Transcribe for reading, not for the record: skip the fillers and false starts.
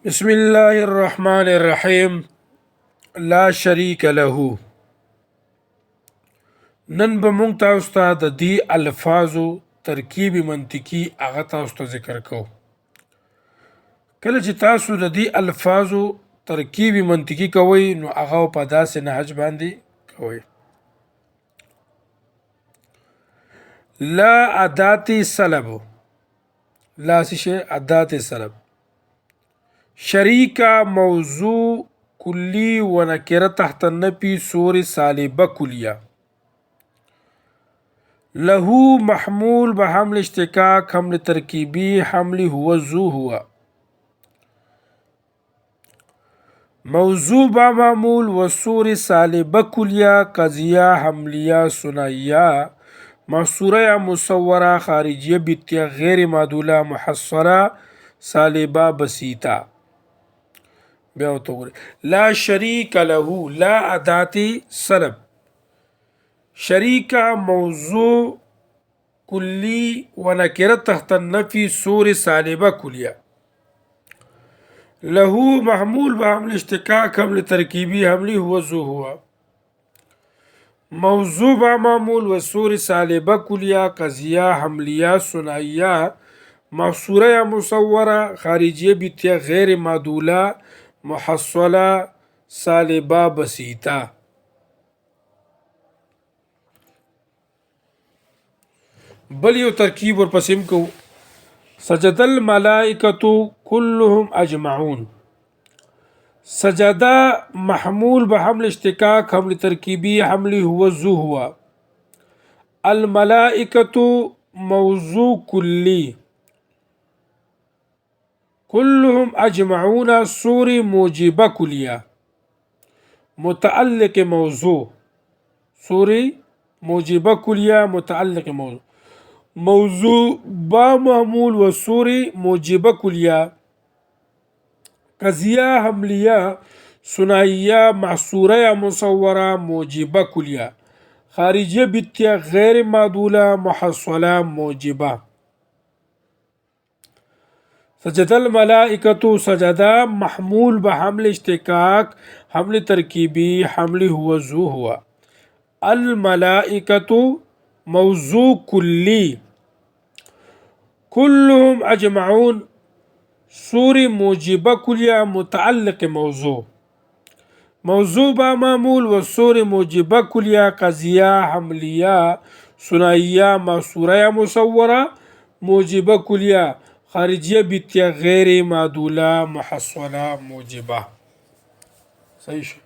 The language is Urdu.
بسم الله الرحمن الرحیم. لا شریک له. نن به مونږ تاسو ته د دې الفاظو ترکیب منطقي هغه تاسو ته ذکر کوو. کله چې تاسو د دې الفاظو ترکیب منطقي کوئ نو هغه په داسې نهج باندې کوئ. لا ادات سلب. لا څه ادات سلب. شریکه موضوع کلی و نکره تحت النفي صور سالبه کلیه. له محمول به حمل اشتقاق حمل ترکیبی حمل هو ذو هو. موضوع با معمول و صور سالبه کلیه قضیه حملیه ثنائیه محصوره یا مصوره خارجیه بیتیه غیر معدوله محصره سالبه بسیطه. بیا ورته وګورئ. لا شریک له. لا ادات سلب. شریکه موضوع کلی و نکره تحت النفي صور سالبه کلیه. له محمول به حمل اشتقاق حمل ترکیبی حملی هو ذو هو. موضوع با معمول و صور سالبه کلیه قضیه حملیه ثنائیه محصوره یا مصوره خارجیه بیتیه غیر معدوله محصله سالبه بسیطه. بل یو ترکیب ورپسې کو. سجد الملائکة كلهم اجمعون. سجده محمول به حمل اشتقاق حمل ترکیبی حمل هو ذو هو. الملائکة موضوع کلی كلهم اجمعون صور موجبه کلیه متعلق موضوع صور موجبه کلیه متعلق موضوع. موضوع با معمول و صور موجبه کلیه قضیه حملیه ثنائیه محصوره یا مصوره موجبه کلیه خارجیه بیتیه غیر معدوله محصله موجبه. سجد الملائکة سجده محمول به حمل اشتقاق حمل ترکیبی حمل هو ذو هو. الملائکة موضوع کلی كلهم اجمعون صور موجبه کلیه متعلق موضوع. موضوع با معمول و صور موجبه کلیه قضیه حملیه ثنائیه محصوره یا مصوره موجبه کلیه خارجیه بیتیه غیر معدوله محصله موجبه. صحیح شو.